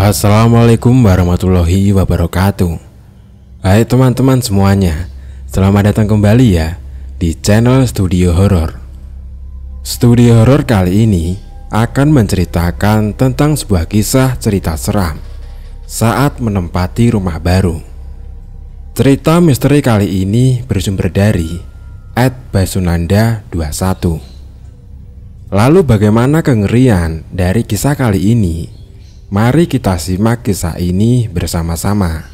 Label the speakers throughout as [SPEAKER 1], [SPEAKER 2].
[SPEAKER 1] Assalamualaikum warahmatullahi wabarakatuh. Hai teman-teman semuanya, selamat datang kembali ya di channel Studio Horor. Studio Horor kali ini akan menceritakan tentang sebuah kisah cerita seram saat menempati rumah baru. Cerita misteri kali ini bersumber dari @basunanda21. Lalu bagaimana kengerian dari kisah kali ini? Mari kita simak kisah ini bersama-sama.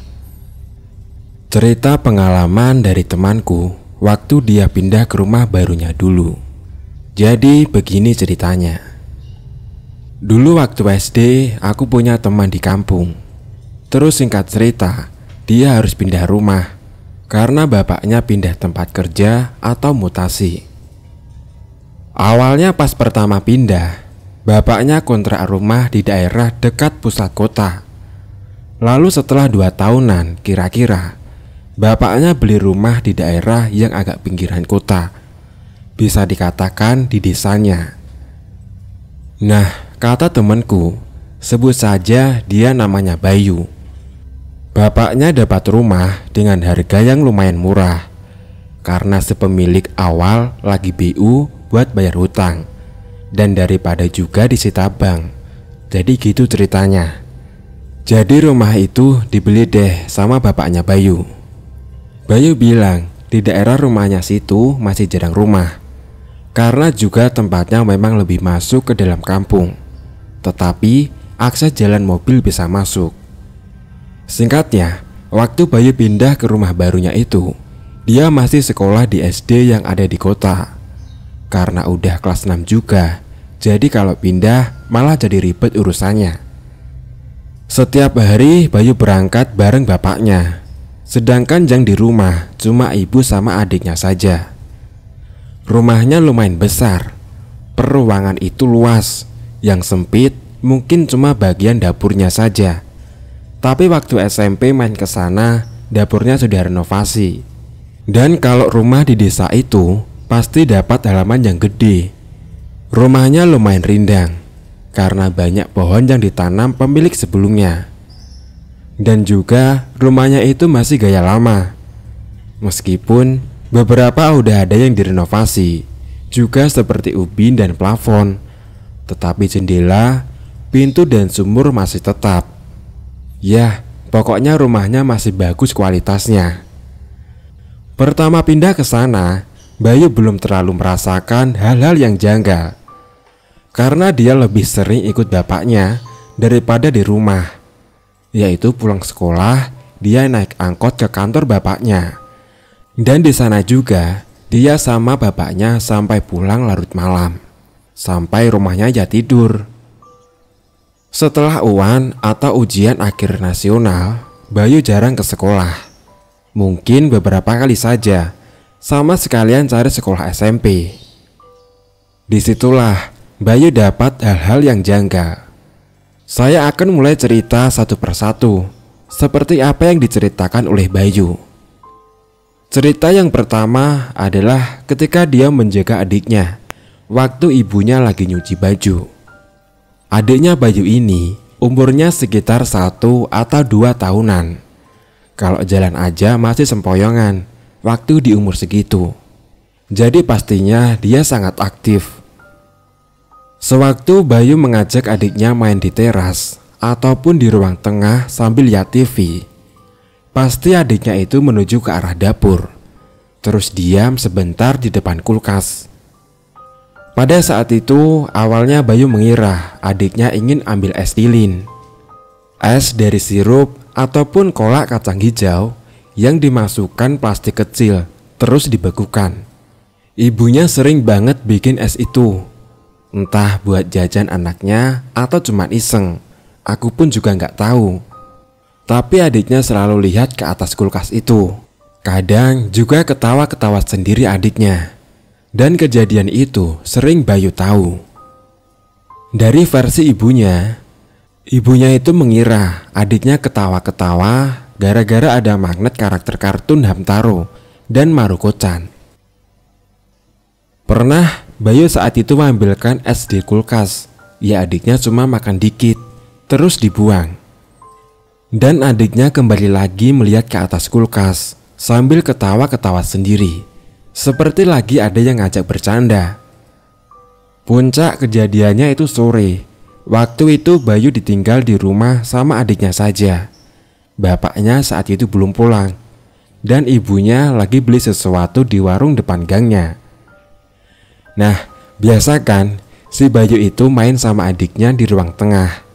[SPEAKER 1] Cerita pengalaman dari temanku waktu dia pindah ke rumah barunya dulu. Jadi begini ceritanya. Dulu waktu SD aku punya teman di kampung. Terus singkat cerita, dia harus pindah rumah karena bapaknya pindah tempat kerja atau mutasi. Awalnya pas pertama pindah, bapaknya kontrak rumah di daerah dekat pusat kota. Lalu setelah 2 tahunan kira-kira, bapaknya beli rumah di daerah yang agak pinggiran kota, bisa dikatakan di desanya. Nah, kata temanku, sebut saja dia namanya Bayu. Bapaknya dapat rumah dengan harga yang lumayan murah karena sepemilik awal lagi BU buat bayar hutang, dan daripada juga disita bank. Jadi gitu ceritanya. Jadi rumah itu dibeli deh sama bapaknya Bayu. Bayu bilang di daerah rumahnya situ masih jarang rumah, karena juga tempatnya memang lebih masuk ke dalam kampung, tetapi akses jalan mobil bisa masuk. Singkatnya, waktu Bayu pindah ke rumah barunya itu, dia masih sekolah di SD yang ada di kota. Karena udah kelas 6 juga, jadi kalau pindah malah jadi ribet urusannya. Setiap hari Bayu berangkat bareng bapaknya, sedangkan yang di rumah cuma ibu sama adiknya saja. Rumahnya lumayan besar, per ruangan itu luas, yang sempit mungkin cuma bagian dapurnya saja. Tapi waktu SMP main ke sana, dapurnya sudah renovasi. Dan kalau rumah di desa itu pasti dapat halaman yang gede. Rumahnya lumayan rindang karena banyak pohon yang ditanam pemilik sebelumnya. Dan juga rumahnya itu masih gaya lama. Meskipun beberapa udah ada yang direnovasi, juga seperti ubin dan plafon, tetapi jendela, pintu dan sumur masih tetap. Yah, pokoknya rumahnya masih bagus kualitasnya. Pertama pindah ke sana, Bayu belum terlalu merasakan hal-hal yang janggal, karena dia lebih sering ikut bapaknya daripada di rumah. Yaitu pulang sekolah, dia naik angkot ke kantor bapaknya. Dan di sana juga, dia sama bapaknya sampai pulang larut malam. Sampai rumahnya ya tidur. Setelah UAN atau ujian akhir nasional, Bayu jarang ke sekolah. Mungkin beberapa kali saja, sama sekalian cari sekolah SMP. Disitulah Bayu dapat hal-hal yang janggal. Saya akan mulai cerita satu persatu, seperti apa yang diceritakan oleh Bayu. Cerita yang pertama adalah ketika dia menjaga adiknya waktu ibunya lagi nyuci baju. Adiknya Bayu ini umurnya sekitar 1 atau 2 tahunan. Kalau jalan aja masih sempoyongan waktu di umur segitu. Jadi pastinya dia sangat aktif. Sewaktu Bayu mengajak adiknya main di teras ataupun di ruang tengah sambil lihat TV, pasti adiknya itu menuju ke arah dapur, terus diam sebentar di depan kulkas. Pada saat itu awalnya Bayu mengira adiknya ingin ambil es lilin, es dari sirup ataupun kolak kacang hijau yang dimasukkan plastik kecil terus dibekukan. Ibunya sering banget bikin es itu, entah buat jajan anaknya atau cuma iseng. Aku pun juga nggak tahu. Tapi adiknya selalu lihat ke atas kulkas itu. Kadang juga ketawa-ketawa sendiri adiknya. Dan kejadian itu sering Bayu tahu. Dari versi ibunya itu mengira adiknya ketawa-ketawa gara-gara ada magnet karakter kartun Hamtaro dan Maruko-chan. Pernah Bayu saat itu mengambilkan es di kulkas, ya adiknya cuma makan dikit, terus dibuang. Dan adiknya kembali lagi melihat ke atas kulkas sambil ketawa-ketawa sendiri, seperti lagi ada yang ngajak bercanda. Puncak kejadiannya itu sore. Waktu itu Bayu ditinggal di rumah sama adiknya saja. Bapaknya saat itu belum pulang, dan ibunya lagi beli sesuatu di warung depan gangnya. Nah, biasa kan si Bayu itu main sama adiknya di ruang tengah.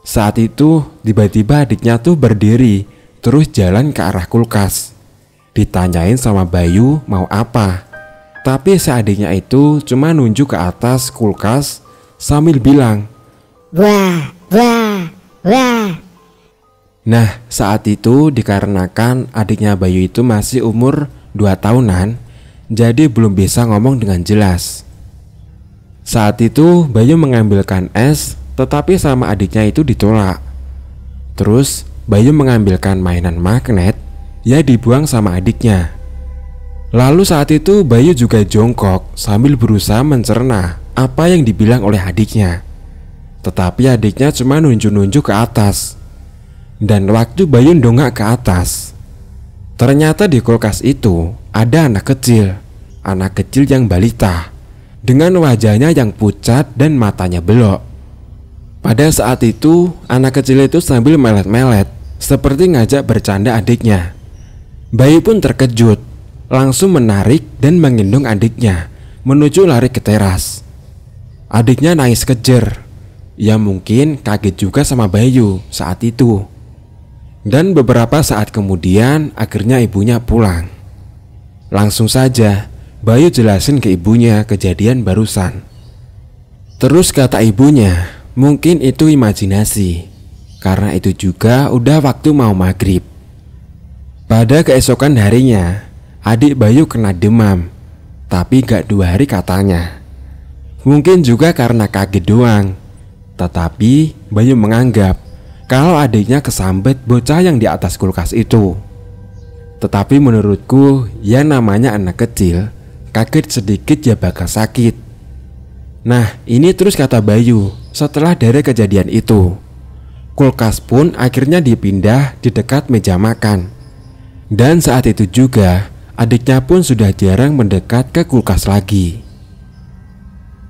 [SPEAKER 1] Saat itu tiba-tiba adiknya tuh berdiri terus jalan ke arah kulkas. Ditanyain sama Bayu mau apa, tapi si adiknya itu cuma nunjuk ke atas kulkas sambil bilang,
[SPEAKER 2] "Wah, wah, wah."
[SPEAKER 1] Nah, saat itu dikarenakan adiknya Bayu itu masih umur 2 tahunan, jadi belum bisa ngomong dengan jelas. Saat itu Bayu mengambilkan es, tetapi sama adiknya itu ditolak. Terus Bayu mengambilkan mainan magnet, ya dibuang sama adiknya. Lalu saat itu Bayu juga jongkok sambil berusaha mencerna apa yang dibilang oleh adiknya. Tetapi adiknya cuma nunjuk-nunjuk ke atas. Dan waktu Bayu dongak ke atas, ternyata di kulkas itu ada anak kecil yang balita, dengan wajahnya yang pucat dan matanya belok. Pada saat itu anak kecil itu sambil melet-melet seperti ngajak bercanda adiknya. Bayu pun terkejut, langsung menarik dan menggendong adiknya menuju lari ke teras. Adiknya nangis kejer. Ya mungkin kaget juga sama Bayu saat itu. Dan beberapa saat kemudian akhirnya ibunya pulang. Langsung saja Bayu jelasin ke ibunya kejadian barusan. Terus kata ibunya, mungkin itu imajinasi, karena itu juga udah waktu mau maghrib. Pada keesokan harinya, adik Bayu kena demam, tapi gak 2 hari katanya. Mungkin juga karena kaget doang. Tetapi Bayu menganggap kalau adiknya kesambet bocah yang di atas kulkas itu. Tetapi menurutku, ya namanya anak kecil, kaget sedikit ya bakal sakit. Nah, ini terus kata Bayu setelah dari kejadian itu. Kulkas pun akhirnya dipindah di dekat meja makan. Dan saat itu juga adiknya pun sudah jarang mendekat ke kulkas lagi.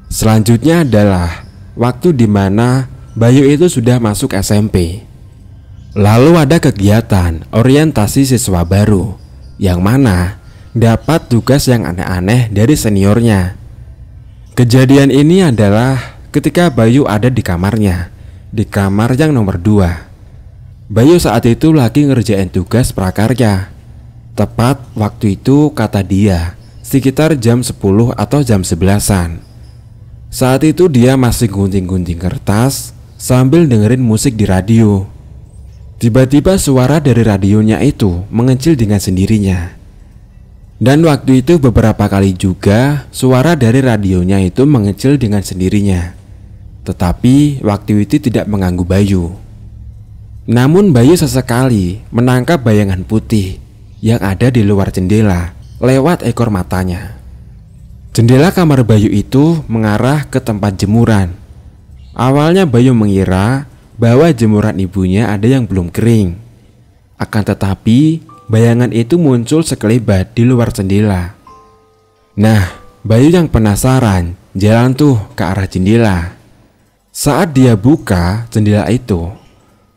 [SPEAKER 1] Selanjutnya adalah waktu dimana Bayu itu sudah masuk SMP. Lalu ada kegiatan orientasi siswa baru, yang mana dapat tugas yang aneh-aneh dari seniornya. Kejadian ini adalah ketika Bayu ada di kamarnya, di kamar yang nomor 2. Bayu saat itu lagi ngerjain tugas prakarya. Tepat waktu itu kata dia sekitar jam 10 atau jam 11-an. Saat itu dia masih gunting-gunting kertas sambil dengerin musik di radio. Tiba-tiba suara dari radionya itu mengecil dengan sendirinya. Dan waktu itu beberapa kali juga suara dari radionya itu mengecil dengan sendirinya. Tetapi waktu itu tidak mengganggu Bayu. Namun Bayu sesekali menangkap bayangan putih yang ada di luar jendela lewat ekor matanya. Jendela kamar Bayu itu mengarah ke tempat jemuran. Awalnya Bayu mengira bahwa jemuran ibunya ada yang belum kering. Akan tetapi bayangan itu muncul sekelebat di luar jendela. Nah, Bayu yang penasaran jalan tuh ke arah jendela. Saat dia buka jendela itu,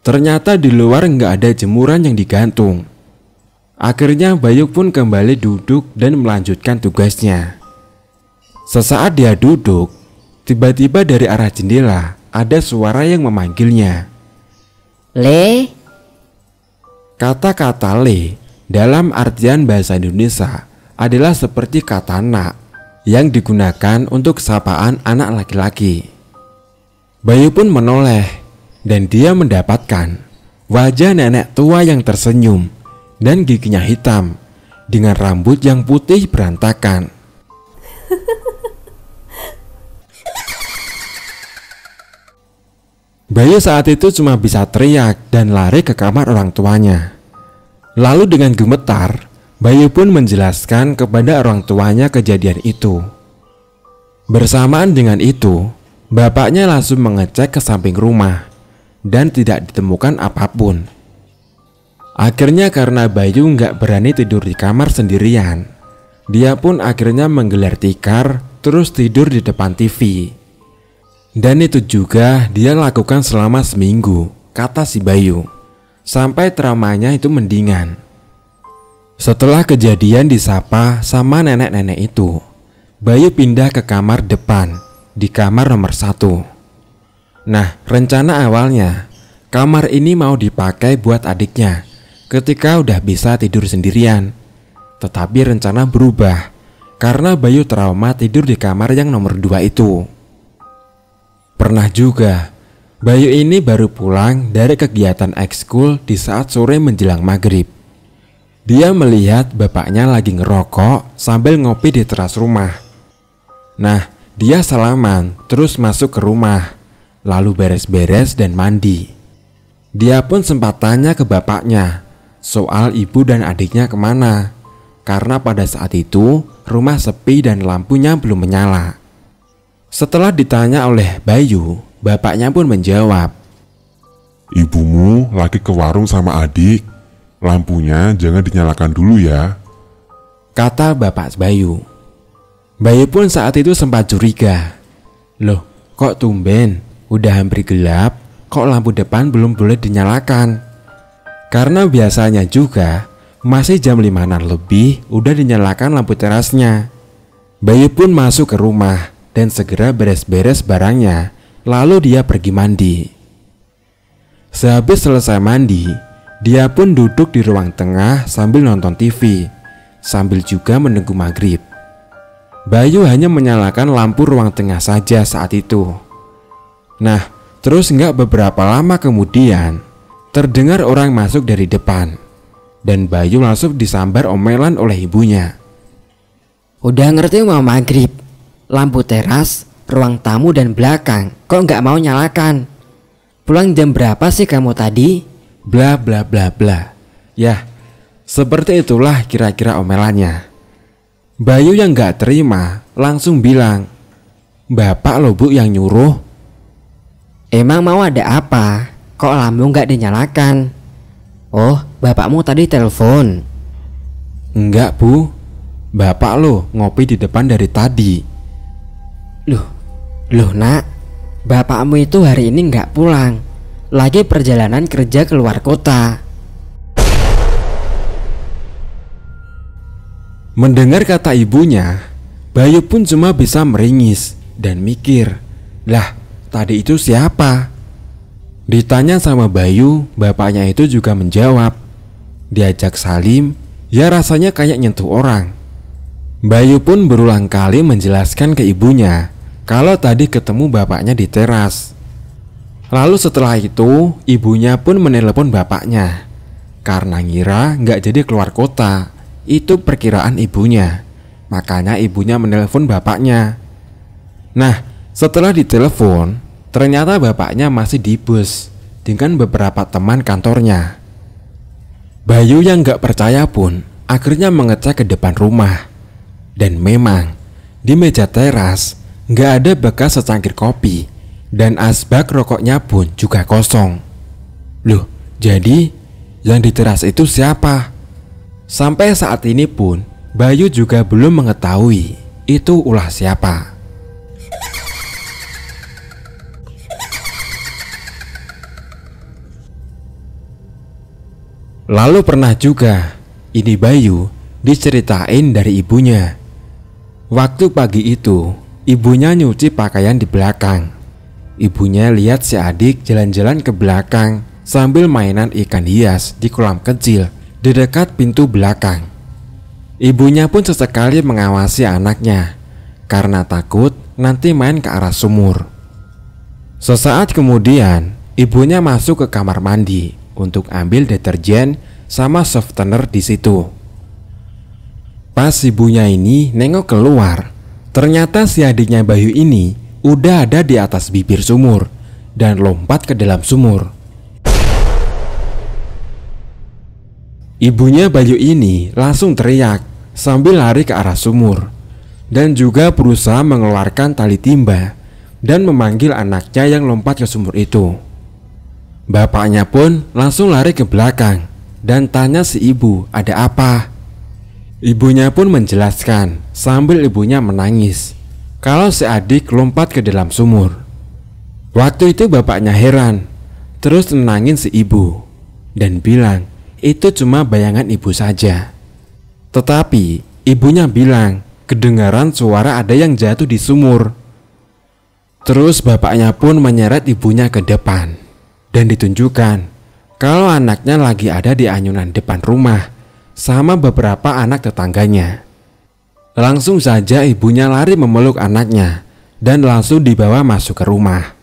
[SPEAKER 1] ternyata di luar nggak ada jemuran yang digantung. Akhirnya Bayu pun kembali duduk dan melanjutkan tugasnya. Sesaat dia duduk, tiba-tiba dari arah jendela ada suara yang memanggilnya.
[SPEAKER 2] "Le?"
[SPEAKER 1] Kata-kata le dalam artian bahasa Indonesia adalah seperti kata nak yang digunakan untuk sapaan anak laki-laki. Bayu pun menoleh dan dia mendapatkan wajah nenek tua yang tersenyum dan giginya hitam dengan rambut yang putih berantakan. Bayu saat itu cuma bisa teriak dan lari ke kamar orang tuanya. Lalu dengan gemetar, Bayu pun menjelaskan kepada orang tuanya kejadian itu. Bersamaan dengan itu, bapaknya langsung mengecek ke samping rumah dan tidak ditemukan apapun Akhirnya karena Bayu nggak berani tidur di kamar sendirian, dia pun akhirnya menggelar tikar terus tidur di depan TV. Dan itu juga dia lakukan selama seminggu, kata si Bayu, sampai traumanya itu mendingan. Setelah kejadian disapa sama nenek-nenek itu, Bayu pindah ke kamar depan, di kamar nomor 1. Nah, rencana awalnya kamar ini mau dipakai buat adiknya ketika udah bisa tidur sendirian. Tetapi rencana berubah karena Bayu trauma tidur di kamar yang nomor 2 itu. Pernah juga Bayu ini baru pulang dari kegiatan ekskul di saat sore menjelang maghrib. Dia melihat bapaknya lagi ngerokok sambil ngopi di teras rumah. Nah, dia salaman terus masuk ke rumah, lalu beres-beres dan mandi. Dia pun sempat tanya ke bapaknya soal ibu dan adiknya kemana, karena pada saat itu rumah sepi dan lampunya belum menyala. Setelah ditanya oleh Bayu, bapaknya pun menjawab,
[SPEAKER 3] "Ibumu lagi ke warung sama adik. Lampunya jangan dinyalakan dulu ya,"
[SPEAKER 1] kata bapak Bayu. Bayu pun saat itu sempat curiga. Loh, kok tumben? Udah hampir gelap, kok lampu depan belum boleh dinyalakan? Karena biasanya juga masih jam 5-an lebih udah dinyalakan lampu terasnya. Bayu pun masuk ke rumah dan segera beres-beres barangnya, lalu dia pergi mandi. Sehabis selesai mandi, dia pun duduk di ruang tengah sambil nonton TV, sambil juga menunggu maghrib. Bayu hanya menyalakan lampu ruang tengah saja saat itu. Nah, terus nggak beberapa lama kemudian terdengar orang masuk dari depan, dan Bayu langsung disambar omelan oleh ibunya.
[SPEAKER 2] Udah ngerti mau maghrib, lampu teras, ruang tamu dan belakang, kok nggak mau nyalakan? Pulang jam berapa sih kamu tadi?
[SPEAKER 1] Bla bla bla bla. Ya, seperti itulah kira-kira omelannya. Bayu yang nggak terima langsung bilang, "Bapak lo bu yang nyuruh."
[SPEAKER 2] Emang mau ada apa? Kok lampu nggak dinyalakan? Oh, bapakmu tadi telepon.
[SPEAKER 1] Enggak bu, bapak lo ngopi di depan dari tadi.
[SPEAKER 2] Loh nak, bapakmu itu hari ini nggak pulang, lagi perjalanan kerja keluar kota.
[SPEAKER 1] Mendengar kata ibunya, Bayu pun cuma bisa meringis dan mikir, lah tadi itu siapa? Ditanya sama Bayu, bapaknya itu juga menjawab. Diajak salim, ya rasanya kayak nyentuh orang. Bayu pun berulang kali menjelaskan ke ibunya kalau tadi ketemu bapaknya di teras. Lalu setelah itu, ibunya pun menelepon bapaknya karena ngira nggak jadi keluar kota. Itu perkiraan ibunya. Makanya ibunya menelepon bapaknya. Nah, setelah ditelepon, ternyata bapaknya masih di bus dengan beberapa teman kantornya. Bayu yang gak percaya pun akhirnya mengecek ke depan rumah. Dan memang di meja teras gak ada bekas secangkir kopi, dan asbak rokoknya pun juga kosong. Loh, jadi yang di teras itu siapa? Sampai saat ini pun Bayu juga belum mengetahui itu ulah siapa. Lalu pernah juga ini Bayu diceritain dari ibunya. Waktu pagi itu ibunya nyuci pakaian di belakang. Ibunya lihat si adik jalan-jalan ke belakang sambil mainan ikan hias di kolam kecil di dekat pintu belakang. Ibunya pun sesekali mengawasi anaknya karena takut nanti main ke arah sumur. Sesaat kemudian ibunya masuk ke kamar mandi untuk ambil deterjen sama softener di situ. Pas ibunya ini nengok keluar, ternyata si adiknya Bayu ini udah ada di atas bibir sumur dan lompat ke dalam sumur. Ibunya Bayu ini langsung teriak sambil lari ke arah sumur dan juga berusaha mengeluarkan tali timba dan memanggil anaknya yang lompat ke sumur itu. Bapaknya pun langsung lari ke belakang dan tanya si ibu ada apa. Ibunya pun menjelaskan sambil ibunya menangis kalau si adik lompat ke dalam sumur. Waktu itu bapaknya heran, terus nenangin si ibu dan bilang itu cuma bayangan ibu saja. Tetapi ibunya bilang kedengaran suara ada yang jatuh di sumur. Terus bapaknya pun menyeret ibunya ke depan dan ditunjukkan kalau anaknya lagi ada di anyunan depan rumah sama beberapa anak tetangganya. Langsung saja ibunya lari memeluk anaknya dan langsung dibawa masuk ke rumah.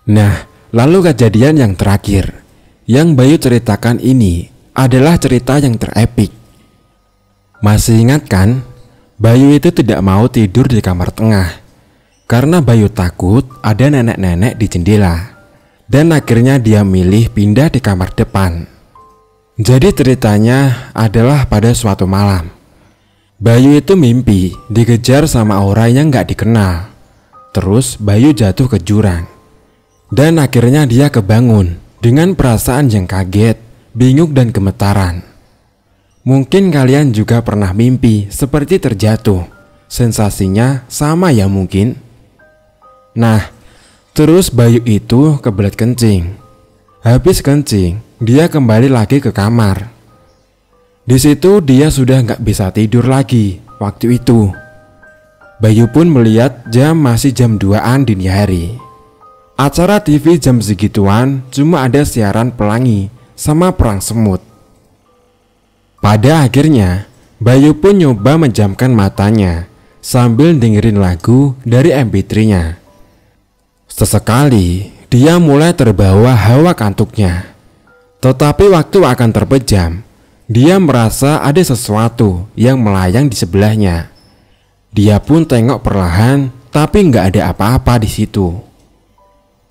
[SPEAKER 1] Nah, lalu kejadian yang terakhir yang Bayu ceritakan ini adalah cerita yang terepik. Masih ingat kan? Bayu itu tidak mau tidur di kamar tengah karena Bayu takut ada nenek-nenek di jendela. Dan akhirnya dia milih pindah di kamar depan. Jadi ceritanya adalah pada suatu malam Bayu itu mimpi dikejar sama orang yang gak dikenal. Terus Bayu jatuh ke jurang. Dan akhirnya dia kebangun dengan perasaan yang kaget, bingung dan gemetaran. Mungkin kalian juga pernah mimpi seperti terjatuh. Sensasinya sama ya mungkin. Nah, terus Bayu itu kebelet kencing. Habis kencing, dia kembali lagi ke kamar. Di situ dia sudah nggak bisa tidur lagi waktu itu. Bayu pun melihat jam masih jam 2-an dini hari. Acara TV jam segituan cuma ada siaran pelangi sama perang semut. Pada akhirnya, Bayu pun nyoba menjamkan matanya sambil dengerin lagu dari MP3-nya. Sesekali dia mulai terbawa hawa kantuknya. Tetapi waktu akan terpejam, dia merasa ada sesuatu yang melayang di sebelahnya. Dia pun tengok perlahan, tapi nggak ada apa-apa di situ.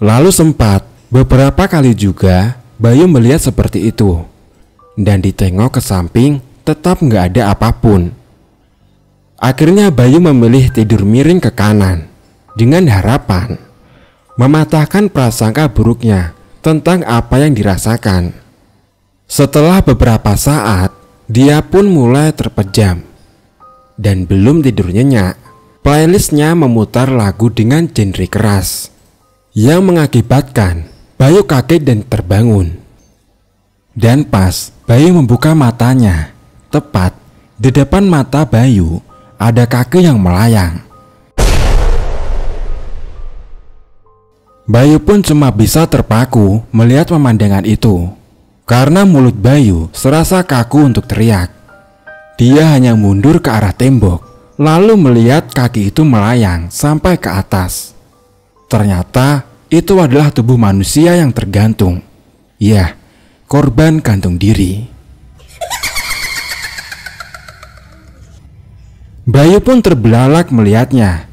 [SPEAKER 1] Lalu sempat beberapa kali juga Bayu melihat seperti itu. Dan ditengok ke samping, tetap nggak ada apapun. Akhirnya Bayu memilih tidur miring ke kanan dengan harapan mematahkan prasangka buruknya tentang apa yang dirasakan. Setelah beberapa saat, dia pun mulai terpejam. Dan belum tidur nyenyak, playlistnya memutar lagu dengan genre keras yang mengakibatkan Bayu kaget dan terbangun. Dan pas Bayu membuka matanya, tepat di depan mata Bayu ada kaki yang melayang. Bayu pun cuma bisa terpaku melihat pemandangan itu. Karena mulut Bayu serasa kaku untuk teriak. Dia hanya mundur ke arah tembok, lalu melihat kaki itu melayang sampai ke atas. Ternyata itu adalah tubuh manusia yang tergantung. Ya, korban gantung diri. Bayu pun terbelalak melihatnya.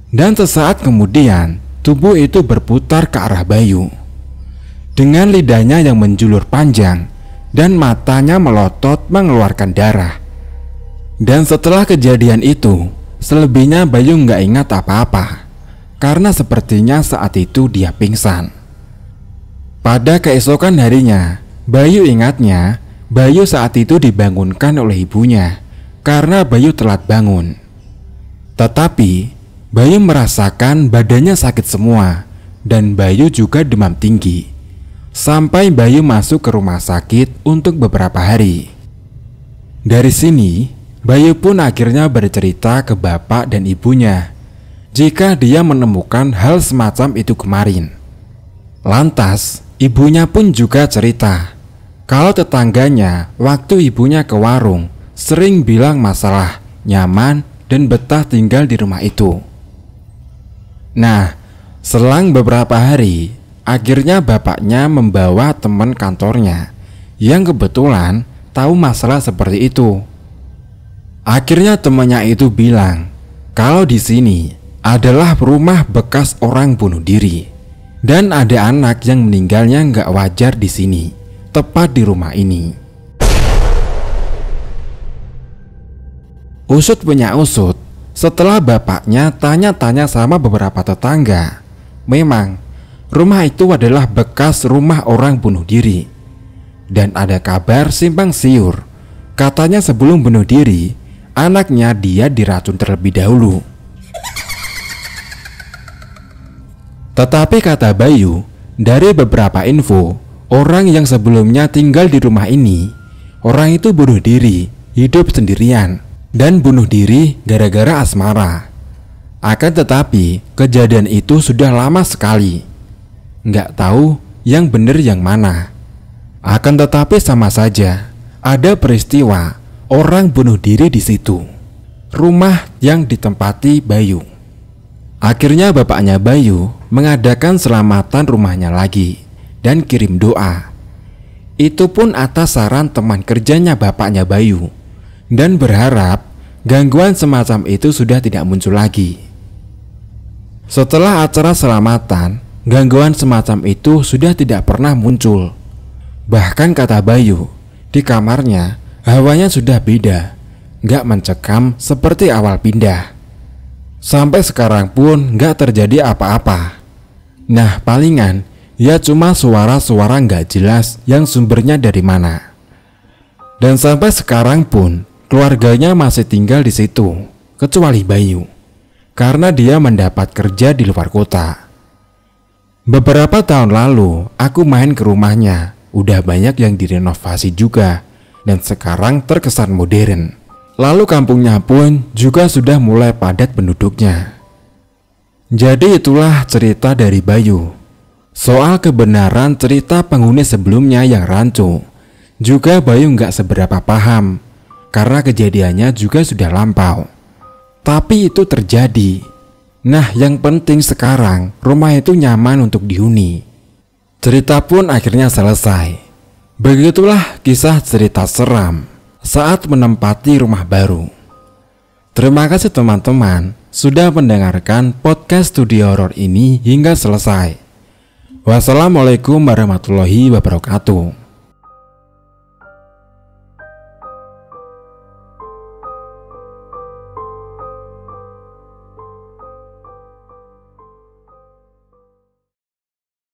[SPEAKER 1] Dan sesaat kemudian tubuh itu berputar ke arah Bayu dengan lidahnya yang menjulur panjang dan matanya melotot mengeluarkan darah. Dan setelah kejadian itu, selebihnya Bayu nggak ingat apa-apa karena sepertinya saat itu dia pingsan. Pada keesokan harinya, Bayu ingatnya Bayu saat itu dibangunkan oleh ibunya karena Bayu telat bangun. Tetapi Bayu merasakan badannya sakit semua dan Bayu juga demam tinggi. Sampai Bayu masuk ke rumah sakit untuk beberapa hari. Dari sini, Bayu pun akhirnya bercerita ke bapak dan ibunya jika dia menemukan hal semacam itu kemarin. Lantas, ibunya pun juga cerita kalau tetangganya waktu ibunya ke warung sering bilang masalah nyaman dan betah tinggal di rumah itu. Nah, selang beberapa hari, akhirnya bapaknya membawa teman kantornya yang kebetulan tahu masalah seperti itu. Akhirnya temannya itu bilang kalau di sini adalah rumah bekas orang bunuh diri dan ada anak yang meninggalnya nggak wajar di sini, tepat di rumah ini. Usut punya usut, setelah bapaknya tanya-tanya sama beberapa tetangga, memang rumah itu adalah bekas rumah orang bunuh diri. Dan ada kabar simpang siur. Katanya sebelum bunuh diri, anaknya dia diracun terlebih dahulu. Tetapi kata Bayu, dari beberapa info, orang yang sebelumnya tinggal di rumah ini, orang itu bunuh diri, hidup sendirian, dan bunuh diri gara-gara asmara. Akan tetapi, kejadian itu sudah lama sekali. Nggak tahu yang benar yang mana. Akan tetapi sama saja, ada peristiwa orang bunuh diri di situ. Rumah yang ditempati Bayu. Akhirnya bapaknya Bayu mengadakan selamatan rumahnya lagi dan kirim doa. Itu pun atas saran teman kerjanya bapaknya Bayu, dan berharap gangguan semacam itu sudah tidak muncul lagi. Setelah acara selamatan, gangguan semacam itu sudah tidak pernah muncul. Bahkan kata Bayu, di kamarnya hawanya sudah beda, gak mencekam seperti awal pindah. Sampai sekarang pun gak terjadi apa-apa. Nah palingan ya cuma suara-suara gak jelas yang sumbernya dari mana. Dan sampai sekarang pun keluarganya masih tinggal di situ, kecuali Bayu, karena dia mendapat kerja di luar kota. Beberapa tahun lalu aku main ke rumahnya, udah banyak yang direnovasi juga, dan sekarang terkesan modern. Lalu kampungnya pun juga sudah mulai padat penduduknya. Jadi itulah cerita dari Bayu. Soal kebenaran cerita penghuni sebelumnya yang rancu, juga Bayu nggak seberapa paham, karena kejadiannya juga sudah lampau. Tapi itu terjadi. Nah yang penting sekarang rumah itu nyaman untuk dihuni. Cerita pun akhirnya selesai. Begitulah kisah cerita seram saat menempati rumah baru. Terima kasih teman-teman sudah mendengarkan podcast Studio Horor ini hingga selesai. Wassalamualaikum warahmatullahi wabarakatuh.